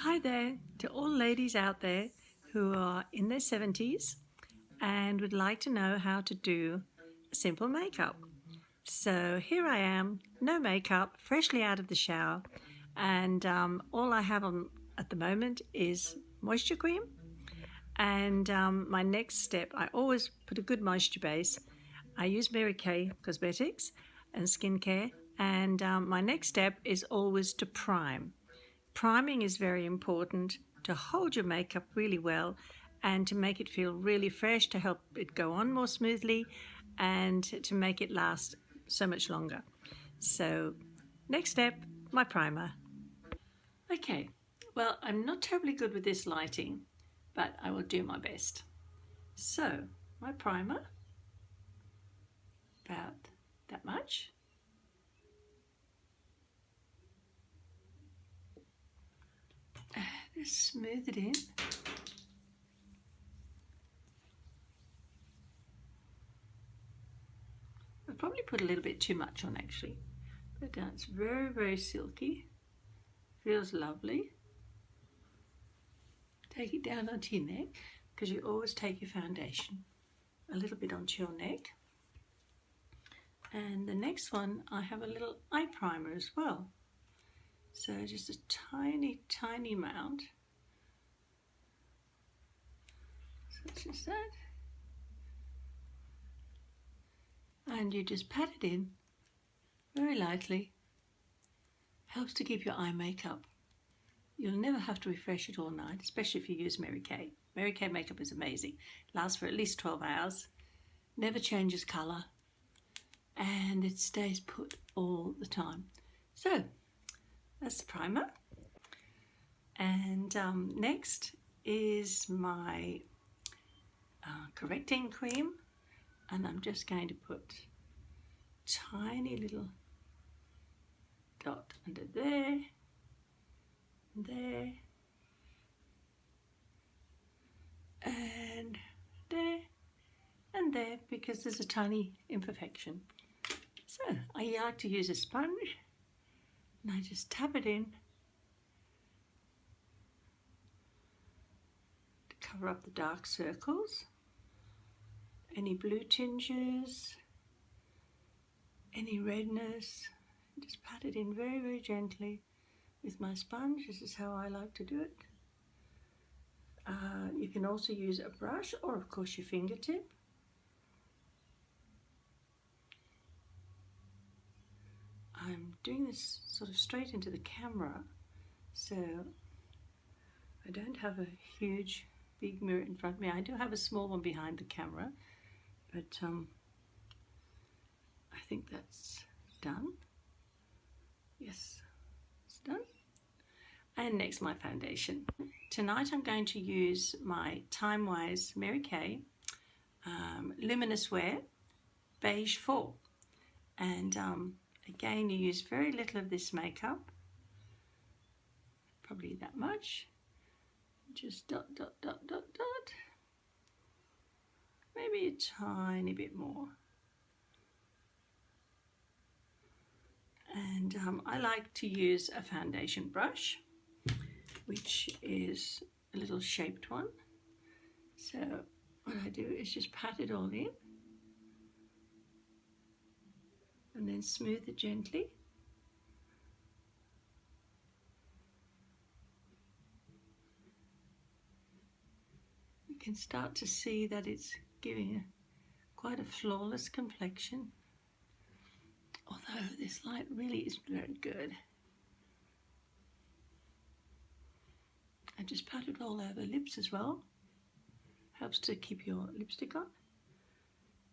Hi there to all ladies out there who are in their 70s and would like to know how to do simple makeup. So here I am, no makeup, freshly out of the shower, and all I have on at the moment is moisture cream. And my next step, I always put a good moisture base. I use Mary Kay Cosmetics and skincare, and my next step is always to prime. Priming is very important to hold your makeup really well and to make it feel really fresh, to help it go on more smoothly and to make it last so much longer. So next step, my primer. Okay, well, I'm not terribly good with this lighting, but I will do my best. So my primer, about that much. Just smooth it in. I probably put a little bit too much on actually, but it's very, very silky. Feels lovely. Take it down onto your neck, because you always take your foundation a little bit onto your neck. And the next one, I have a little eye primer as well. So just a tiny, tiny amount. Such as that. And you just pat it in very lightly. Helps to keep your eye makeup. You'll never have to refresh it all night, especially if you use Mary Kay. Mary Kay makeup is amazing. Lasts for at least 12 hours. Never changes colour. And it stays put all the time. So that's the primer. And next is my correcting cream, and I'm just going to put tiny little dot under there, and there, and there, and there, because there's a tiny imperfection. So I like to use a sponge, and I just tap it in to cover up the dark circles, any blue tinges, any redness. Just pat it in very, very gently with my sponge. This is how I like to do it. You can also use a brush or of course your fingertip. I'm doing this sort of straight into the camera, so I don't have a huge big mirror in front of me. I do have a small one behind the camera, but I think that's done. Yes, it's done. And next, my foundation. Tonight I'm going to use my Time Wise Mary Kay Luminous Wear Beige 4. And again, you use very little of this makeup, probably that much. Just dot, dot, dot, dot, dot. Maybe a tiny bit more. And I like to use a foundation brush, which is a little shaped one. So what I do is just pat it all in and then smooth it gently. You can start to see that it's giving quite a flawless complexion, although this light really isn't very good. I just pat it all over lips as well. Helps to keep your lipstick on.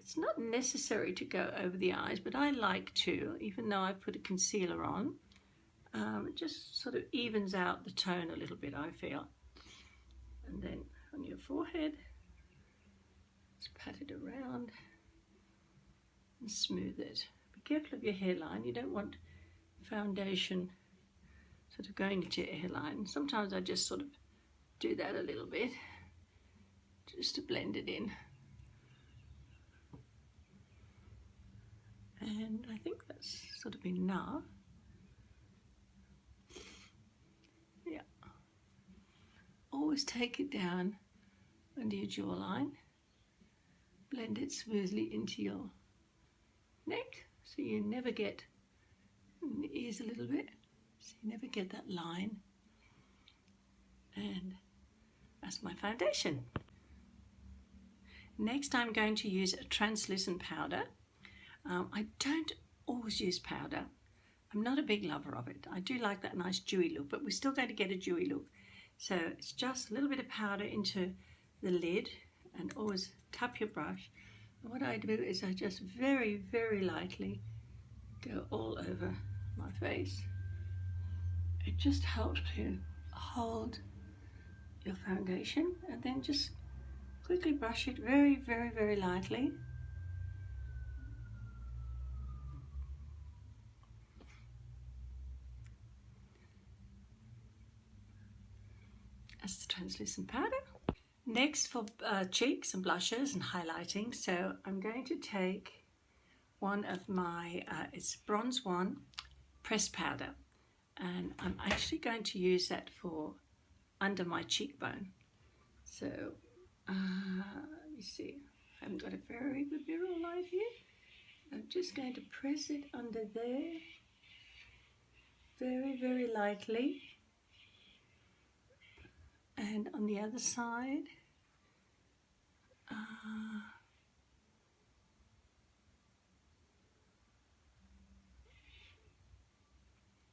It's not necessary to go over the eyes, but I like to, even though I put a concealer on. It just sort of evens out the tone a little bit, I feel. And then on your forehead, just pat it around and smooth it. Be careful of your hairline. You don't want foundation sort of going into your hairline. Sometimes I just sort of do that a little bit, just to blend it in. And I think that's sort of enough. Yeah. always take it down under your jawline, blend it smoothly into your neck so you never get in the ears a little bit, so you never get that line. And that's my foundation. Next I'm going to use a translucent powder. I don't always use powder. I'm not a big lover of it. I do like that nice dewy look, but we're still going to get a dewy look. So it's just a little bit of powder into the lid, and always tap your brush. And what I do is I just very, very lightly go all over my face. It just helps to hold your foundation, and then just quickly brush it very, very, very lightly. That's the translucent powder. Next, for cheeks and blushes and highlighting, so I'm going to take one of my, it's Bronze One pressed powder, and I'm actually going to use that for under my cheekbone. So let me see, I haven't got a very good mirror light here. I'm just going to press it under there very, very lightly, and on the other side.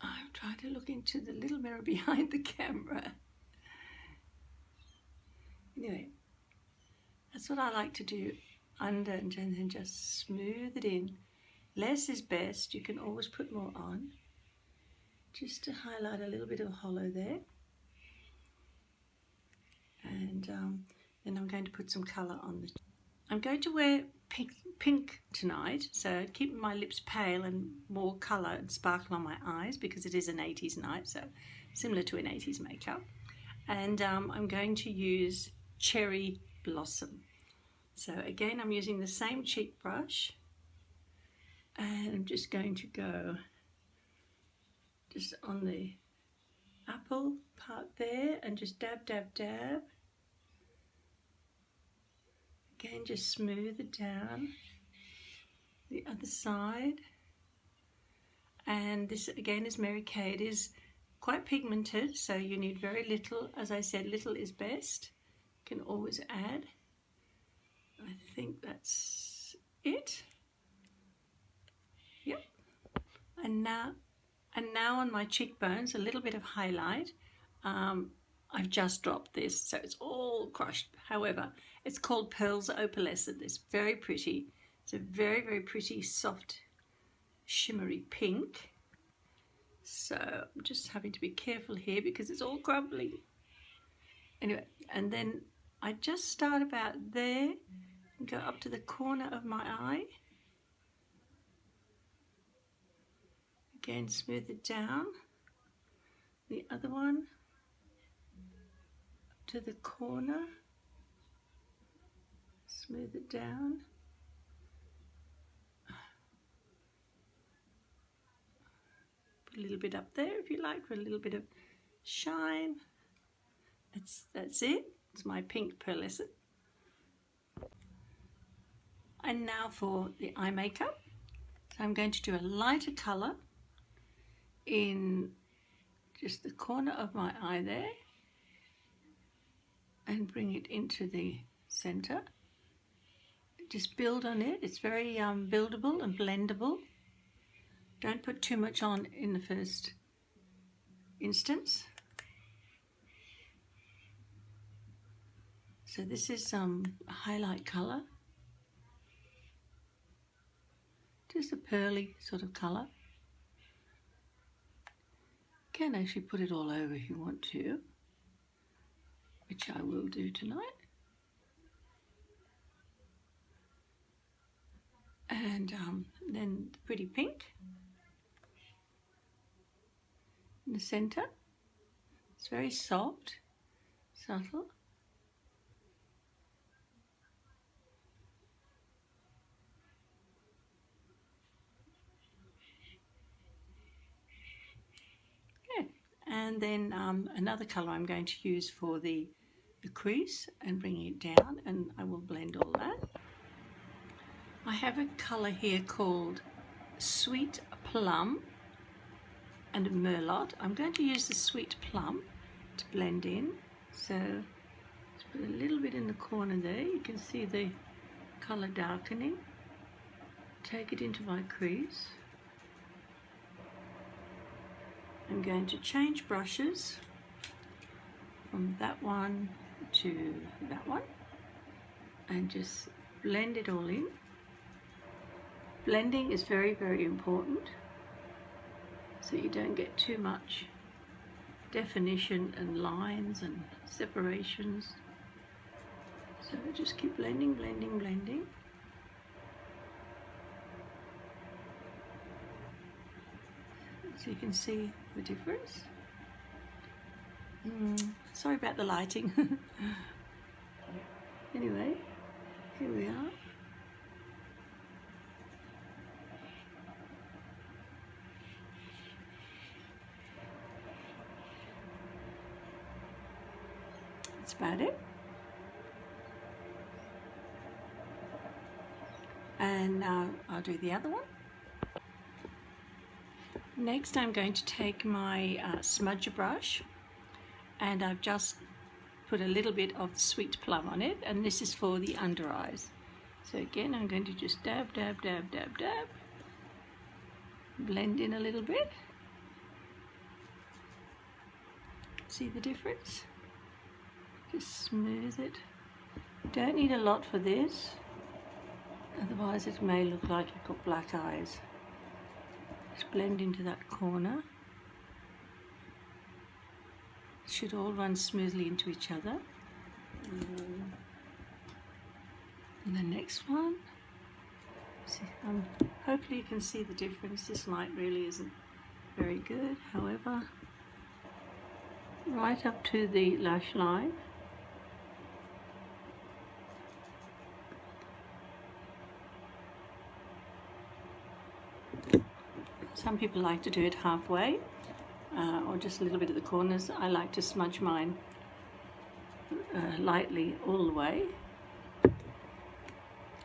I'm trying to look into the little mirror behind the camera. Anyway, that's what I like to do under, and then just smooth it in. Less is best. You can always put more on, just to highlight a little bit of a hollow there. And then I'm going to put some colour on the. I'm going to wear pink tonight, so keeping my lips pale and more colour and sparkle on my eyes, because it is an 80s night, so similar to an 80s makeup. And I'm going to use Cherry Blossom. So again, I'm using the same cheek brush, and I'm just going to go just on the apple part there, and just dab, dab, dab. Again, just smooth it down. The other side. And this again is Mary Kay. It is quite pigmented, so you need very little. As I said, little is best. You can always add. I think that's it. Yep. And now on my cheekbones, a little bit of highlight. I've just dropped this, so it's all crushed. However, it's called Pearls Opalescent. It's very pretty. It's a very, very pretty, soft, shimmery pink. So I'm just having to be careful here because it's all crumbling. Anyway, and then I just start about there and go up to the corner of my eye. Again, smooth it down. The other one up to the corner. Smooth it down. Put a little bit up there if you like, for a little bit of shine. That's it. It's my pink pearlescent. And now for the eye makeup. So I'm going to do a lighter colour in just the corner of my eye there, and bring it into the centre. Just build on it. It's very buildable and blendable. Don't put too much on in the first instance. So this is a highlight colour. Just a pearly sort of colour. You can actually put it all over if you want to, which I will do tonight. And then the pretty pink in the centre. It's very soft, subtle. Okay. And then another colour I'm going to use for the the crease and bringing it down, and I will blend all that. I have a colour here called Sweet Plum and Merlot. I'm going to use the Sweet Plum to blend in. So let's put a little bit in the corner there. You can see the colour darkening. Take it into my crease. I'm going to change brushes from that one to that one and just blend it all in. Blending is very, very important so you don't get too much definition and lines and separations. So just keep blending, blending, blending. So you can see the difference. Sorry about the lighting. Anyway, here we are. That's about it. And now I'll do the other one. Next I'm going to take my smudger brush, and I've just put a little bit of Sweet Plum on it, and this is for the under eyes. So again, I'm going to just dab, dab, dab, dab, dab, blend in a little bit. See the difference? Just smooth it. Don't need a lot for this, otherwise it may look like you've got black eyes. Just blend into that corner. It should all run smoothly into each other. And the next one. See, hopefully you can see the difference. This light really isn't very good. However, right up to the lash line. Some people like to do it halfway or just a little bit at the corners. I like to smudge mine lightly all the way.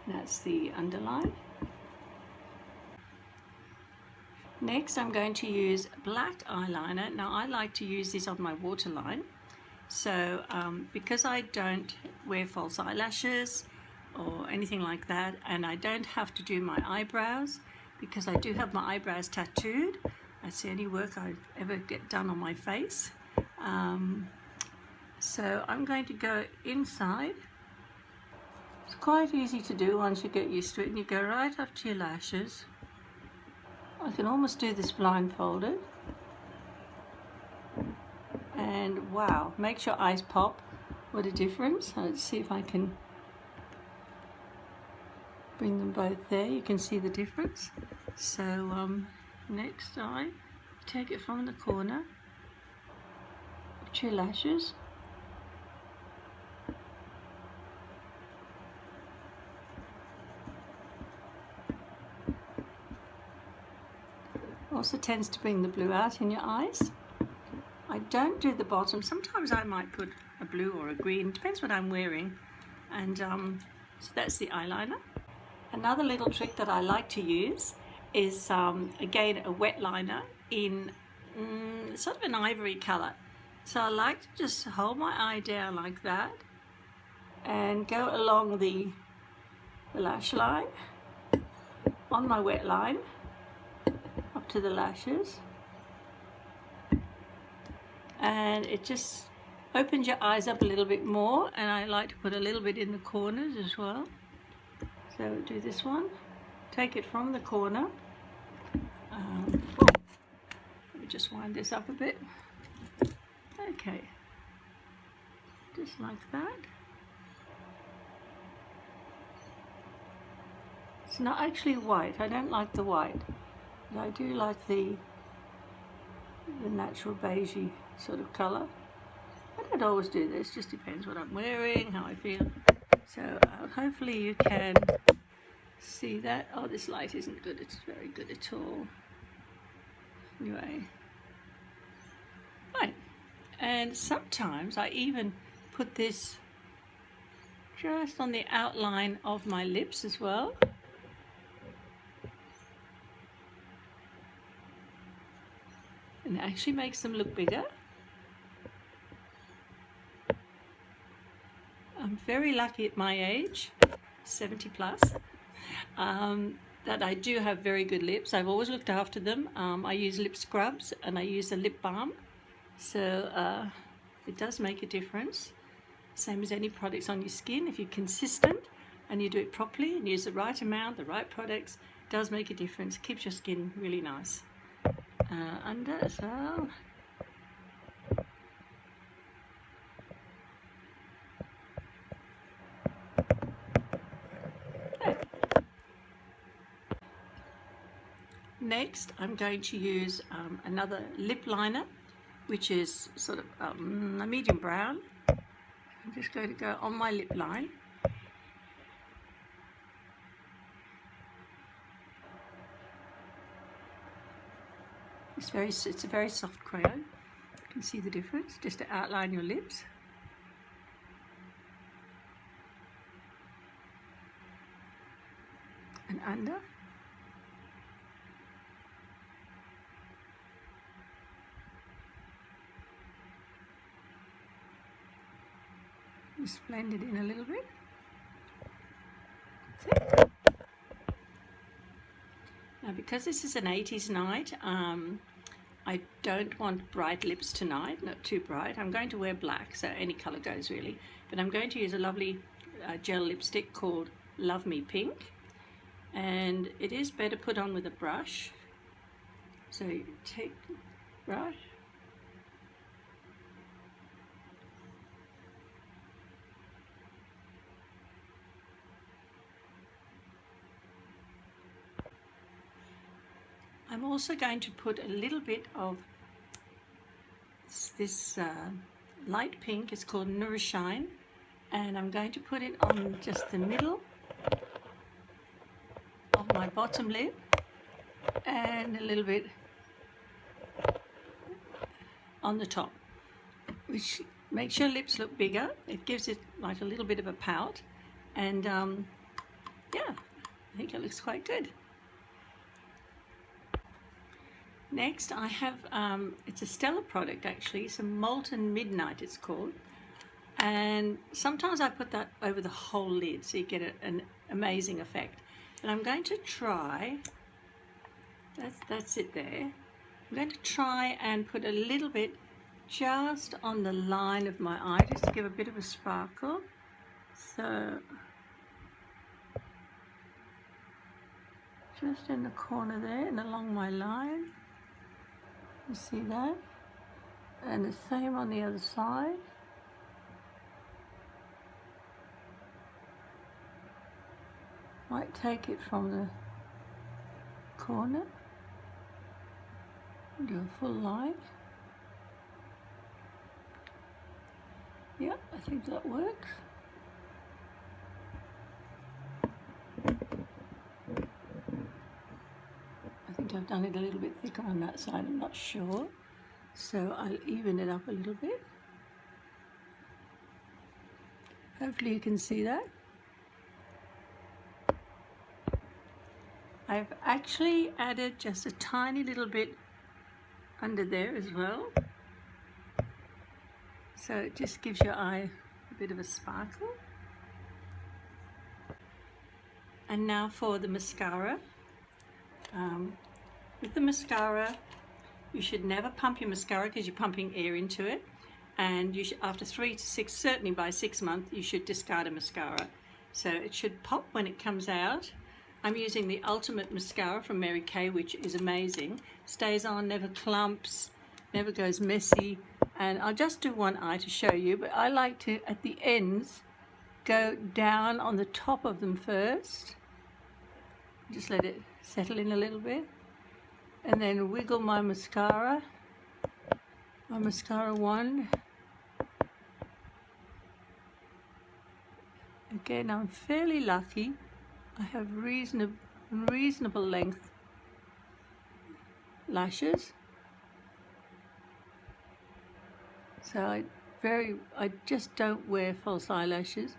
That's the underline. Next I'm going to use black eyeliner. Now I like to use this on my waterline. So because I don't wear false eyelashes or anything like that, and I don't have to do my eyebrows, because I do have my eyebrows tattooed. That's the only work I ever get done on my face. So I'm going to go inside. It's quite easy to do once you get used to it, and you go right up to your lashes. I can almost do this blindfolded. And wow, makes your eyes pop. What a difference. Let's see if I can bring them both there. You can see the difference. So next eye, take it from the corner to your lashes. Also tends to bring the blue out in your eyes. I don't do the bottom. Sometimes I might put a blue or a green, depends what I'm wearing. And so that's the eyeliner. Another little trick that I like to use is again a wet liner in sort of an ivory colour. So I like to just hold my eye down like that and go along the lash line on my wet line up to the lashes, and it just opens your eyes up a little bit more, and I like to put a little bit in the corners as well. So do this one, take it from the corner. Let me just wind this up a bit. Okay, just like that. It's not actually white. I don't like the white, but I do like the natural beigey sort of colour. I don't always do this, just depends what I'm wearing, how I feel. So hopefully you can see that. Oh, this light isn't good, it's very good at all. Anyway, right. And sometimes I even put this just on the outline of my lips as well. And it actually makes them look bigger. I'm very lucky at my age, 70 plus, that I do have very good lips. I've always looked after them. I use lip scrubs and I use a lip balm. So it does make a difference. Same as any products on your skin. If you're consistent and you do it properly and use the right amount, the right products, it does make a difference. Keeps your skin really nice. Under as well. Next, I'm going to use another lip liner, which is sort of a medium brown. I'm just going to go on my lip line. It's a very soft crayon. You can see the difference, just to outline your lips. And under. Just blend it in a little bit. That's it. Now, because this is an 80s night, I don't want bright lips tonight, not too bright. I'm going to wear black, so any colour goes really. But I'm going to use a lovely gel lipstick called Love Me Pink. And it is better put on with a brush. So you take the brush. I'm also going to put a little bit of this light pink. It's called Nourishine, and I'm going to put it on just the middle of my bottom lip and a little bit on the top, which makes your lips look bigger. It gives it like a little bit of a pout, and yeah, I think it looks quite good. Next, I have, it's a Stella product actually, it's a Molten Midnight it's called, and sometimes I put that over the whole lid so you get an amazing effect. But I'm going to try, that's it there, I'm going to try and put a little bit just on the line of my eye, just to give a bit of a sparkle. So, just in the corner there and along my line. You see that? And the same on the other side. Might take it from the corner. Do a full line. Yep, I think that works. I've done it a little bit thicker on that side, I'm not sure, so I'll even it up a little bit. Hopefully you can see that. I've actually added just a tiny little bit under there as well, so it just gives your eye a bit of a sparkle. And now for the mascara. With the mascara, you should never pump your mascara because you're pumping air into it, and you should, after 3 to 6, certainly by 6 months, you should discard a mascara. So it should pop when it comes out. I'm using the Ultimate Mascara from Mary Kay, which is amazing. Stays on, never clumps, never goes messy. And I'll just do one eye to show you, but I like to, at the ends, go down on the top of them first. Just let it settle in a little bit. And then wiggle my mascara wand. Again, I'm fairly lucky. I have reasonable length lashes. So I I just don't wear false eyelashes.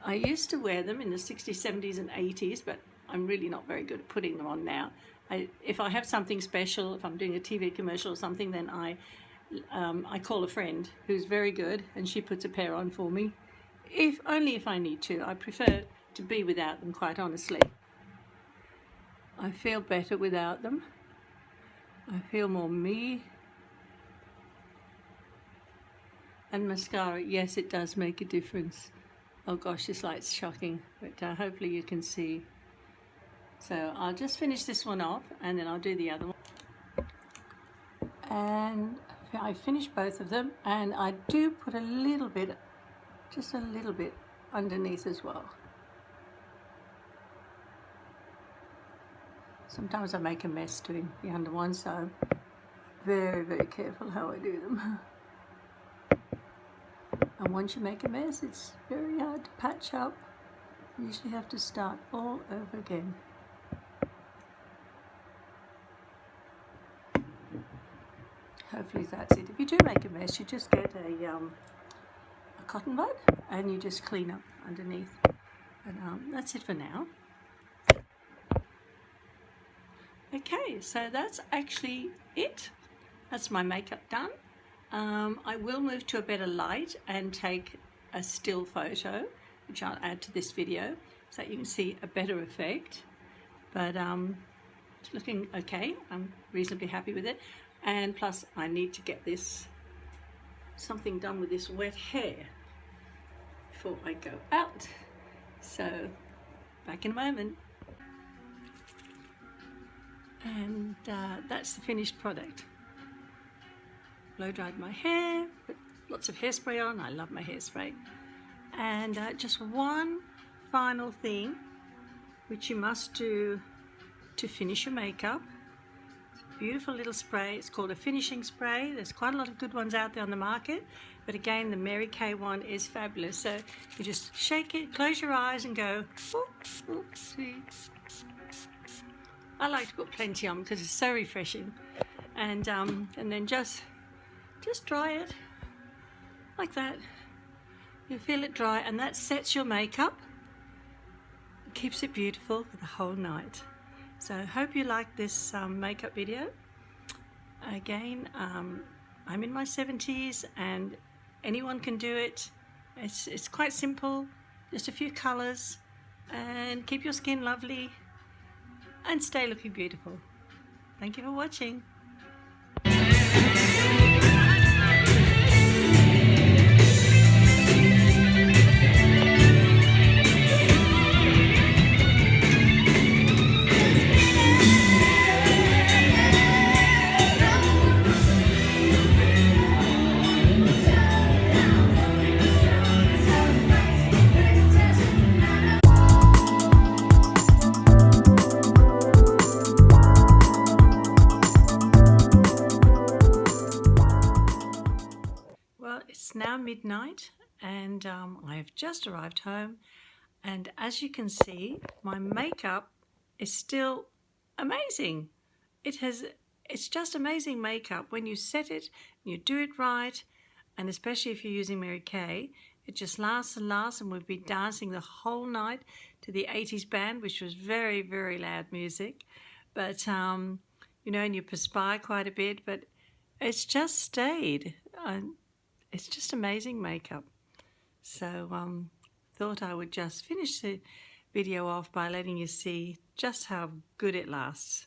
I used to wear them in the 60s, 70s and 80s, but I'm really not very good at putting them on now. If I have something special, if I'm doing a TV commercial or something, then I call a friend who's very good and she puts a pair on for me. Only if I need to. I prefer to be without them, quite honestly. I feel better without them. I feel more me. And mascara, yes, it does make a difference. Oh gosh, this light's shocking, but hopefully you can see. So I'll just finish this one off and then I'll do the other one. And I finished both of them, and I do put a little bit, just a little bit underneath as well. Sometimes I make a mess doing the under one, so I'm very, very careful how I do them. And once you make a mess, it's very hard to patch up. You usually have to start all over again. Hopefully that's it. If you do make a mess, you just get a cotton bud and you just clean up underneath. And that's it for now. Okay, so that's actually it. That's my makeup done. I will move to a better light and take a still photo, which I'll add to this video so that you can see a better effect. But it's looking okay. I'm reasonably happy with it. And plus I need to get something done with this wet hair before I go out. So back in a moment. And that's the finished product. Blow dried my hair, put lots of hairspray on. I love my hairspray. And just one final thing which you must do to finish your makeup. It's a beautiful little spray. It's called a finishing spray. There's quite a lot of good ones out there on the market, but again the Mary Kay one is fabulous. So you just shake it, close your eyes and go, oopsie. I like to put plenty on because it's so refreshing. And then just dry it like that. You feel it dry, and that sets your makeup. It keeps it beautiful for the whole night. So I hope you like this makeup video. Again, I'm in my 70s and anyone can do it. It's quite simple, just a few colors, and keep your skin lovely and stay looking beautiful. Thank you for watching. It's now midnight and I have just arrived home, and as you can see, my makeup is still amazing. It's just amazing makeup when you set it and you do it right, and especially if you're using Mary Kay, it just lasts and lasts, and we've been dancing the whole night to the 80s band, which was very, very loud music, but you know, and you perspire quite a bit, but it's just stayed. It's just amazing makeup. So thought I would just finish the video off by letting you see just how good it lasts.